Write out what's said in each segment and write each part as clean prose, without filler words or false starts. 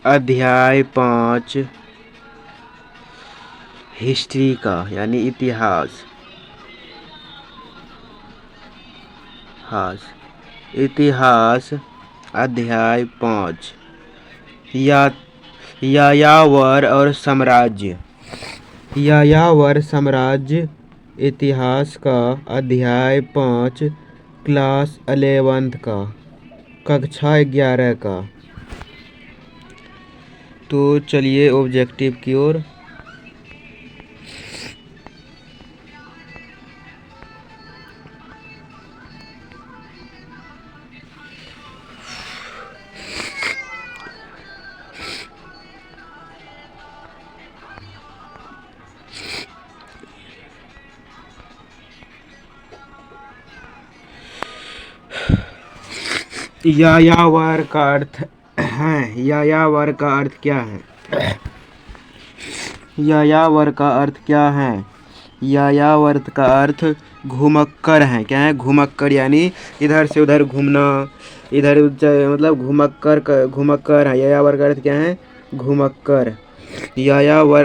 अध्याय 5 हिस्ट्री का यानी इतिहास। इतिहास अध्याय 5 यायावर और साम्राज्य। यायावर साम्राज्य इतिहास का अध्याय 5 क्लास 11 का कक्षा 11 का। तो चलिए ऑब्जेक्टिव की ओर। यायावर का अर्थ है। यायावर का अर्थ क्या है? यायावर का अर्थ क्या है? यायावर का अर्थ घुमक्कर है। क्या है? घुमक्कर यानी इधर से उधर घूमना, इधर मतलब घुमक्कर है। यायावर का अर्थ क्या है? घुमक्कर। यायावर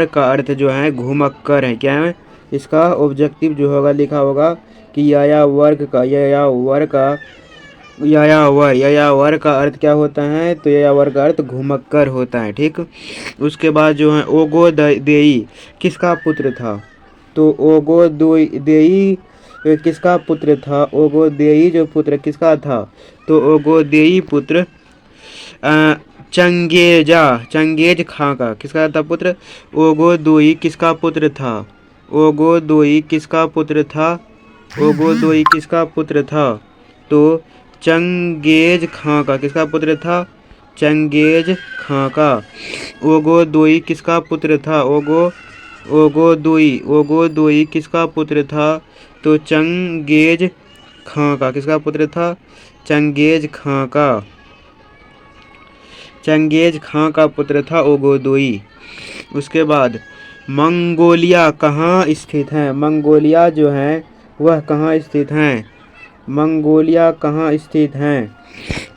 का अर्थ जो है घुमक्कर है। क्या है? इसका ऑब्जेक्टिव जो होगा लिखा होगा कि यायावर का अर्थ क्या होता है? तो यायावर का अर्थ घुमक्कर होता है। ठीक। उसके बाद जो है ओगोदेई किसका पुत्र था? तो ओगोदेई किसका पुत्र था? ओगोदेई जो पुत्र किसका था? तो ओगोदेई पुत्र चंगेज खां का किसका था पुत्र? ओगोदोई किसका पुत्र था? ओगोदोई किसका पुत्र था? ओगोदोई किसका पुत्र था? तो चंगेज खां का किसका पुत्र था? चंगेज खां का। ओगोदोई किसका पुत्र था? ओगोदोई किसका पुत्र था? तो चंगेज खां का। किसका पुत्र था? चंगेज खां का। चंगेज खां का पुत्र था ओगोदोई। उसके बाद मंगोलिया कहाँ स्थित है? मंगोलिया जो है वह कहाँ स्थित है? मंगोलिया कहाँ स्थित है?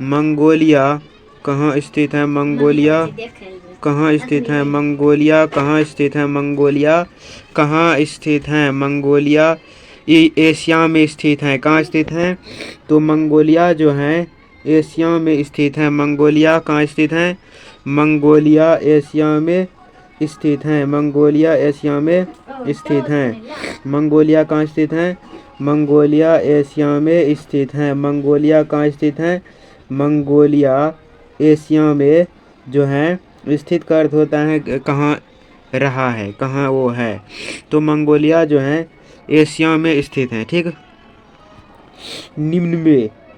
मंगोलिया कहाँ स्थित है? मंगोलिया कहाँ स्थित है? मंगोलिया कहाँ स्थित है? मंगोलिया कहाँ स्थित है? मंगोलिया एशिया में स्थित है। कहाँ स्थित है? तो मंगोलिया जो है एशिया में स्थित है। मंगोलिया कहाँ स्थित है? मंगोलिया एशिया में स्थित है। मंगोलिया एशिया में स्थित है। मंगोलिया कहाँ स्थित है? मंगोलिया एशिया में स्थित है। मंगोलिया कहाँ स्थित है? मंगोलिया एशिया में जो है स्थित का अर्थ होता है कहाँ रहा है, कहाँ वो है। तो मंगोलिया जो है एशिया में स्थित है। ठीक।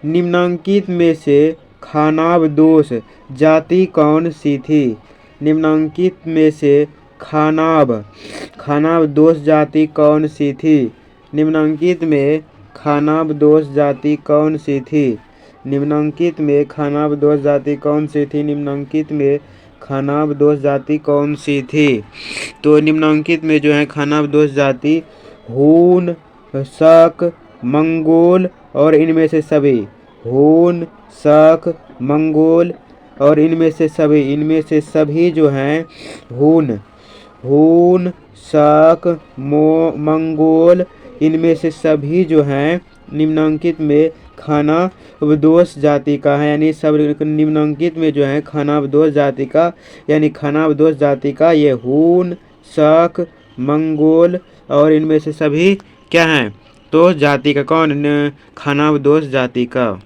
निम्नांकित में से खानाबदोश जाति कौन सी थी? निम्नांकित में से खानाबदोश जाति कौन सी थी? निम्नांकित में खानाबदोश जाति कौन सी थी? निम्नांकित में खानाबदोश जाति कौन सी थी? निम्नांकित में खानाबदोश जाति कौन सी थी? तो निम्नांकित में जो है खानाबदोश जाति हून, शक, मंगोल और इनमें से सभी। हून, शक, मंगोल और इनमें से सभी जो हैं हून, शक, मंगोल इनमें से सभी जो हैं निम्नांकित में खानाबदोश जाति का है। यानी सब निम्नांकित में जो है खानाबदोश जाति का, यानी खानाबदोश जाति का ये हून, शक, मंगोल और इनमें से सभी क्या हैं? तो जाति का कौन? खानाबदोश जाति का।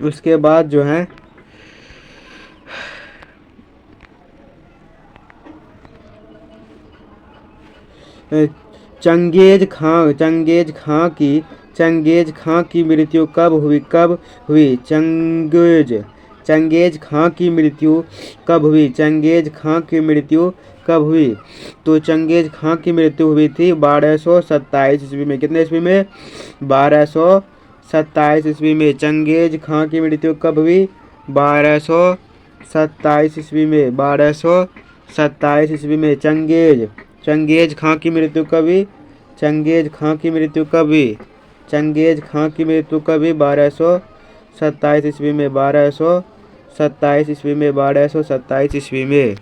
उसके बाद जो है चंगेज खां की मृत्यु कब हुई? चंगेज खां की मृत्यु कब हुई? चंगेज खां की मृत्यु कब हुई? तो चंगेज खां की मृत्यु हुई थी 1227 ईस्वी में। कितने ईस्वी में? 1227 ईस्वी में। चंगेज खां की मृत्यु कब हुई? 1227 ईस्वी में। 1227 ईस्वी में चंगेज खां की मृत्यु कब हुई? चंगेज खां की मृत्यु कब हुई? चंगेज खां की मृत्यु कब हुई? 1227 ईस्वी में 1227 ईस्वी में 1227 ईस्वी में।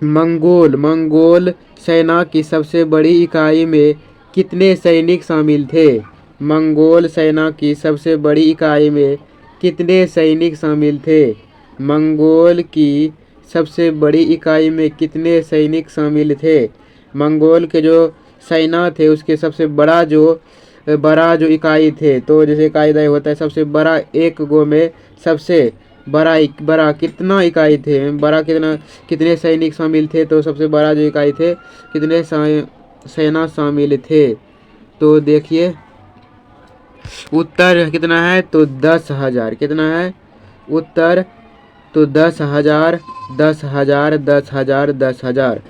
मंगोल सेना की सबसे बड़ी इकाई में कितने सैनिक शामिल थे? मंगोल सेना की सबसे बड़ी इकाई में कितने सैनिक शामिल थे? मंगोल की सबसे बड़ी इकाई में कितने सैनिक शामिल थे? मंगोल के जो सेना थे उसके सबसे बड़ा जो इकाई थे, तो जैसे कायदा होता है सबसे बड़ा, एक गो में सबसे बड़ा कितना इकाई थे, बड़ा कितने सैनिक शामिल थे, तो सबसे बड़ा जो इकाई थे कितने सेना शामिल थे। तो देखिए उत्तर कितना है, तो 10,000। कितना है उत्तर, तो 10,000 10,000 10,000 10,000।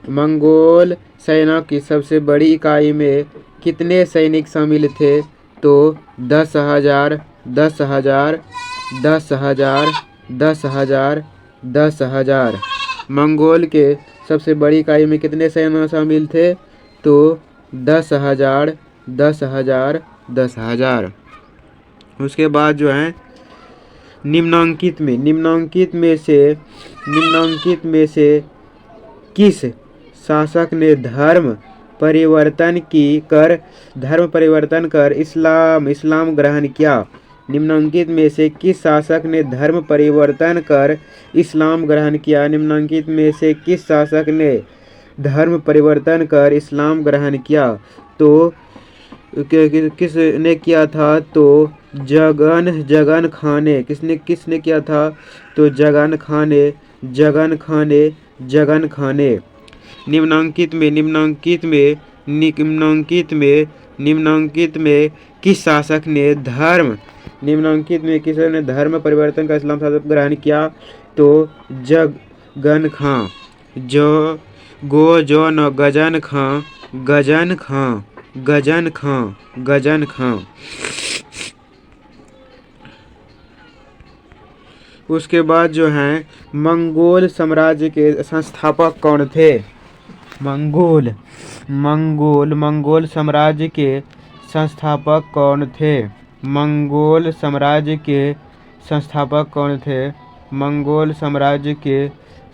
मंगोल सेना की सबसे बड़ी इकाई में कितने सैनिक शामिल थे, तो 10,000 10,000 10,000 10,000 10,000। मंगोल के सबसे बड़ी इकाई में कितने सेना शामिल थे, तो 10,000 10,000 10,000। उसके बाद जो है निम्नांकित में से किस शासक ने धर्म परिवर्तन कर इस्लाम ग्रहण किया? निम्नांकित में से किस शासक ने धर्म परिवर्तन कर इस्लाम ग्रहण किया? निम्नांकित में से किस शासक ने धर्म परिवर्तन कर इस्लाम ग्रहण किया? तो किसने किया था, तो जगन खान ने। किसने किया था, तो जगन खान ने। निम्नांकित में किस शासक ने धर्म परिवर्तन का इस्लाम शासक ग्रहण किया? तो जगन खां। गजन खां। उसके बाद जो है मंगोल साम्राज्य के संस्थापक कौन थे? मंगोल साम्राज्य के संस्थापक कौन थे? मंगोल साम्राज्य के संस्थापक कौन थे? मंगोल साम्राज्य के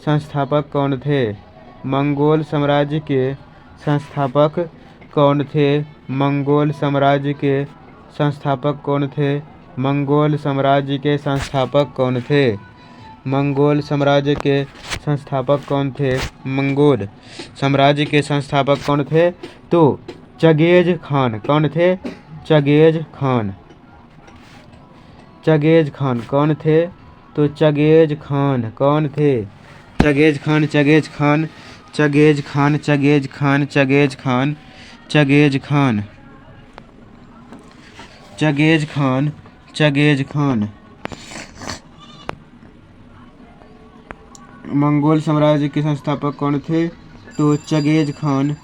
संस्थापक कौन थे? मंगोल साम्राज्य के संस्थापक कौन थे? मंगोल साम्राज्य के संस्थापक कौन थे? मंगोल साम्राज्य के संस्थापक कौन थे? मंगोल साम्राज्य के संस्थापक कौन थे? मंगोल साम्राज्य के संस्थापक कौन थे? तो चगेज खान। कौन थे? चगेज खान। कौन थे? तो चगेज खान। कौन थे? चगेज खान। मंगोल साम्राज्य के संस्थापक कौन थे? तो चगेज खान।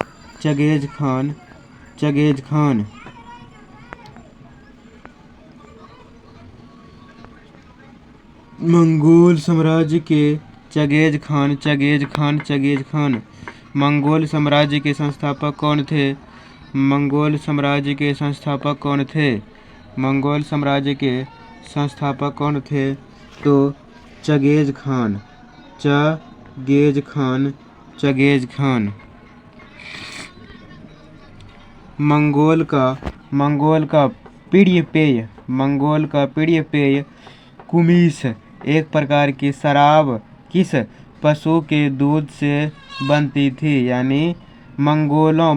मंगोल साम्राज्य के चगेज खान। मंगोल साम्राज्य के संस्थापक कौन थे? मंगोल साम्राज्य के संस्थापक कौन थे? मंगोल साम्राज्य के संस्थापक कौन थे? तो चगेज खान। मंगोल का प्रिय पेय कुमिस एक प्रकार की शराब किस पशु के दूध से बनती थी? यानी मंगोलों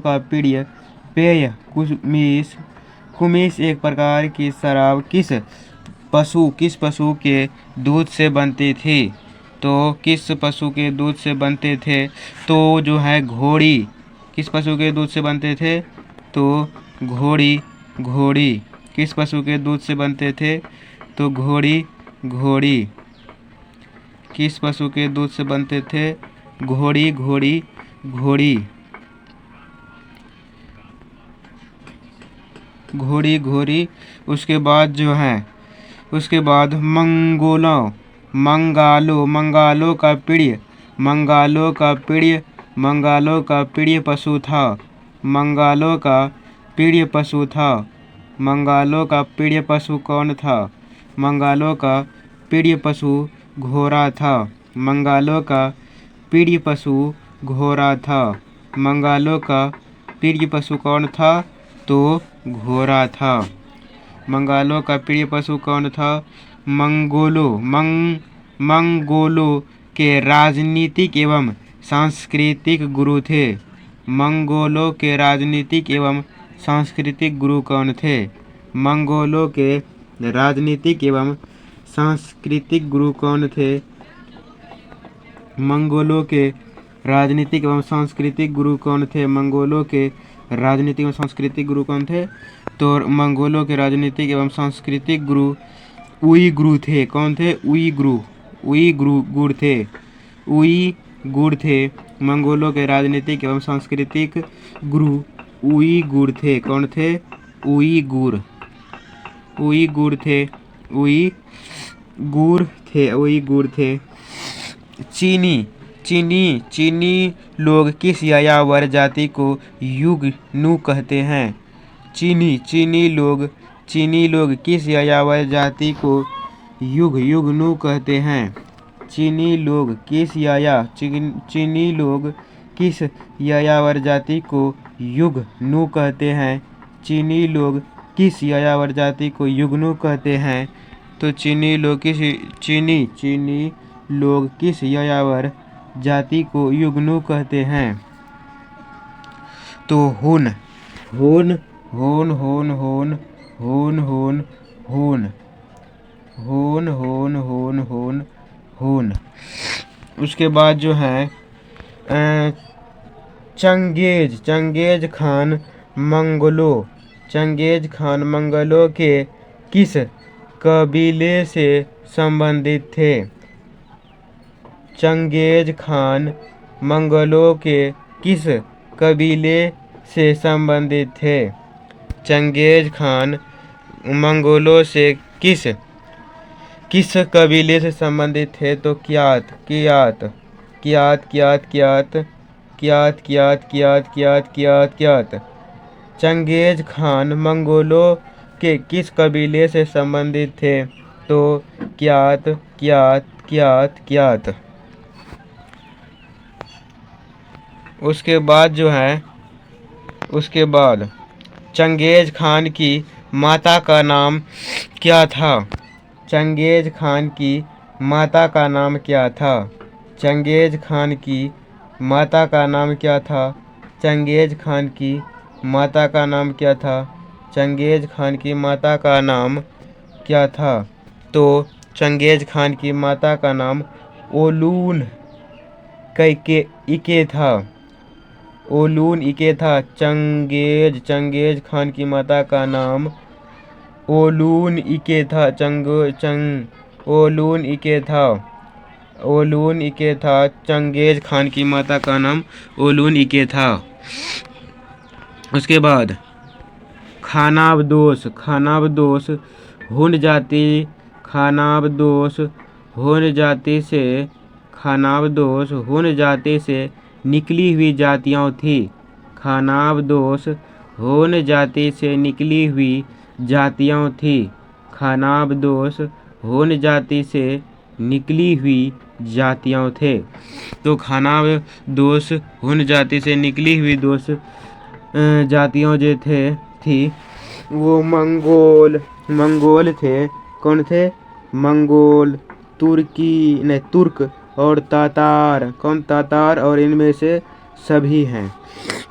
का प्रिय पेय कुमिस एक प्रकार की शराब किस पशु के दूध से बनती थी? तो किस पशु के दूध से बनते थे? तो जो है घोड़ी। किस पशु के दूध से बनते थे? तो घोड़ी। किस पशु के दूध से बनते थे? तो घोड़ी। किस पशु के दूध से बनते थे? घोड़ी। उसके बाद मंगालों का प्रिय पशु था। मंगलों का प्रिय पशु था। मंगलों का प्रिय पशु कौन था? मंगलों का प्रिय पशु घोड़ा था। मंगलों का प्रिय पशु घोड़ा था। मंगलों का प्रिय पशु कौन था? तो घोड़ा था। मंगलों का प्रिय पशु कौन था? मंगोलों के राजनीतिक एवं सांस्कृतिक गुरु थे। मंगोलों के राजनीतिक एवं सांस्कृतिक गुरु कौन थे? मंगोलों के राजनीतिक एवं सांस्कृतिक गुरु कौन थे? मंगोलों के राजनीतिक एवं सांस्कृतिक गुरु कौन थे? मंगोलों के राजनीतिक एवं सांस्कृतिक गुरु कौन थे? तो मंगोलों के राजनीतिक एवं सांस्कृतिक गुरु उईगुर थे। कौन थे? उईगुर थे। उईगुर थे। मंगोलों के राजनीतिक एवं सांस्कृतिक गुरु उईगुर थे। कौन थे? उईगुर थे। उईगुर थे। चीनी लोग किस यायावर जाति को युगनू कहते हैं? चीनी लोग किस यायावर जाति को युगनू कहते हैं? चीनी लोग किस यायावर जाति को युगनू कहते हैं? चीनी लोग किस यायावर जाति को युगनू कहते हैं? तो चीनी लोग किस यायावर जाति को युगनू कहते हैं? तो हुन। उसके बाद जो है चंगेज खान मंगलों के किस कबीले से संबंधित थे? चंगेज खान मंगलों के किस कबीले से संबंधित थे? चंगेज खान मंगोलों से किस कबीले से संबंधित थे? तो कियात। चंगेज खान मंगोलों के किस कबीले से संबंधित थे? तो कियात। उसके बाद चंगेज खान की माता का नाम क्या था? चंगेज खान की माता का नाम क्या था? चंगेज खान की माता का नाम क्या था? चंगेज खान की माता का नाम क्या था? चंगेज खान की माता का नाम क्या था? तो चंगेज खान की माता का नाम ओलून इके था। चंगेज खान की माता का नाम ओलून इके था। चंगेज खान की माता का नाम ओलून इके था। उसके बाद खानाबदोश हुन जाति से निकली हुई जातियाँ थी। खानाबदोश हुन जाति से निकली हुई जातियाँ थी। खानाबदोश हुन जाति से निकली हुई जातियाँ थे। तो खानाबदोश हुन जाति से निकली हुई जातियाँ जो थी वो मंगोल थे। कौन थे? मंगोल, तुर्क और तातार। कौन? तातार। और इनमें से सभी हैं।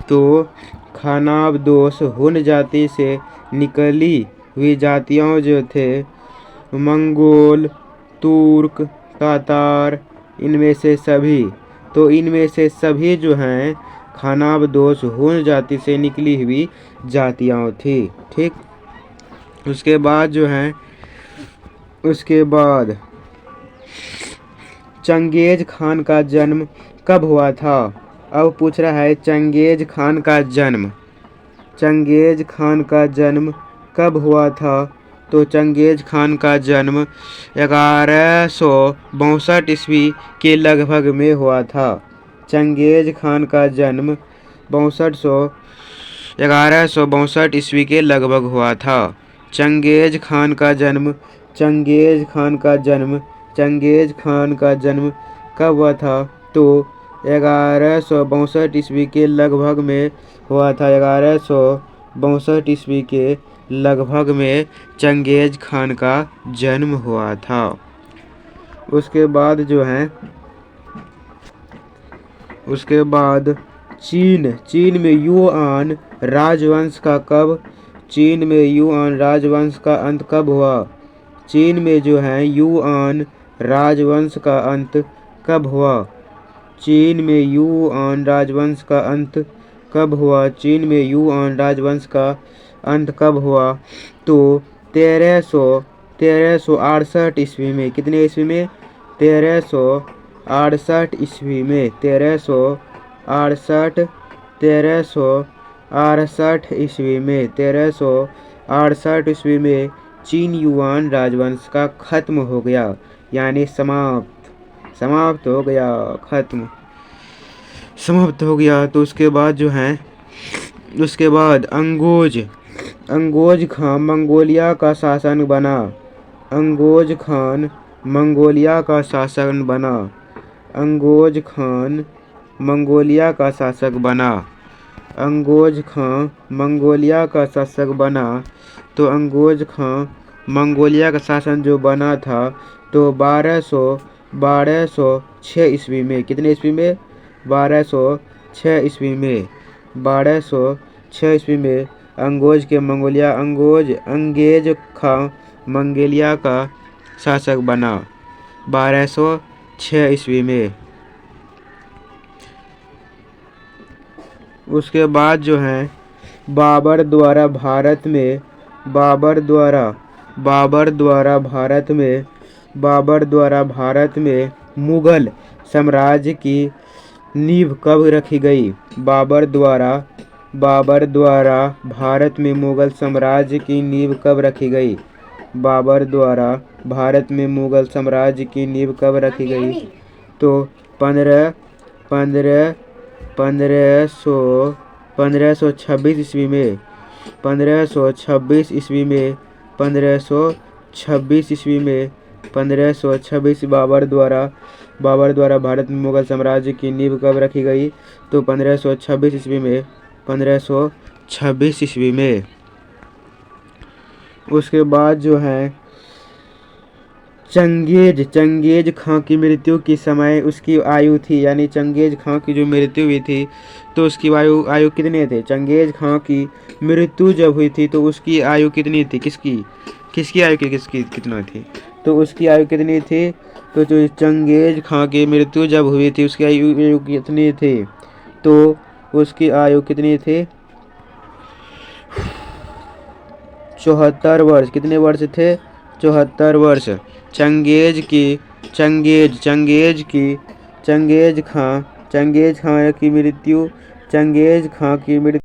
तो खानाबदोश हुन जाति से निकली हुई जातियाँ जो थे मंगोल, तुर्क, तातार, इनमें से सभी। तो इनमें से सभी जो हैं खानाबदोश हुन जाति से निकली हुई जातियाँ थी। ठीक। उसके बाद चंगेज खान का जन्म कब हुआ था? अब पूछ रहा है चंगेज खान का जन्म कब हुआ था? तो चंगेज खान का जन्म 1162 ईस्वी के लगभग में हुआ था। चंगेज खान का जन्म 1162 ईस्वी के लगभग हुआ था। चंगेज खान का जन्म कब हुआ था? तो 1162 ईस्वी के लगभग में हुआ था। 1162 ईस्वी के लगभग में चंगेज खान का जन्म हुआ था। उसके बाद चीन में युआन राजवंश का अंत कब हुआ? चीन में जो है युआन राजवंश का अंत कब हुआ? चीन में युआन राजवंश का अंत कब हुआ? तो 1368 ईस्वी में। कितने ईस्वी में? 1368 ईस्वी में। 1368 ईस्वी में चीन युआन राजवंश का खत्म हो गया, यानी समाप्त हो गया। तो उसके बाद अंगोज खान मंगोलिया का शासक बना। अंगोज खान मंगोलिया का शासक बना। तो अंगोज खान मंगोलिया का शासन जो बना था, तो 1206 ईस्वी में। कितने ईस्वी में? 1206 ईस्वी में। 1206 ईस्वी में अंगेज खान मंगोलिया का शासक बना। 1206 ईस्वी में। उसके बाद जो है बाबर द्वारा भारत में मुगल साम्राज्य की नींव कब रखी गई? बाबर द्वारा भारत में मुगल साम्राज्य की नींव कब रखी गई? बाबर द्वारा भारत में मुगल साम्राज्य की नींव कब रखी गई? तो 1526 ईस्वी में। 1526 ईस्वी में बाबर द्वारा भारत में मुगल साम्राज्य की नींव कब रखी गई? तो 1526 ईस्वी में। 1526 ईस्वी में। उसके बाद जो है चंगेज खां की मृत्यु की समय उसकी आयु थी, यानी चंगेज खां की जो मृत्यु हुई थी तो उसकी आयु कितने थे? चंगेज खां की मृत्यु जब हुई थी तो उसकी आयु कितनी थी? किसकी आयु कितना थी? तो उसकी आयु कितनी थी? तो जो चंगेज खां की मृत्यु जब हुई थी उसकी आयु कितनी थी? तो उसकी आयु कितनी थी? 74 वर्ष। कितने वर्ष थे? 74 वर्ष। चंगेज खां की मृत्यु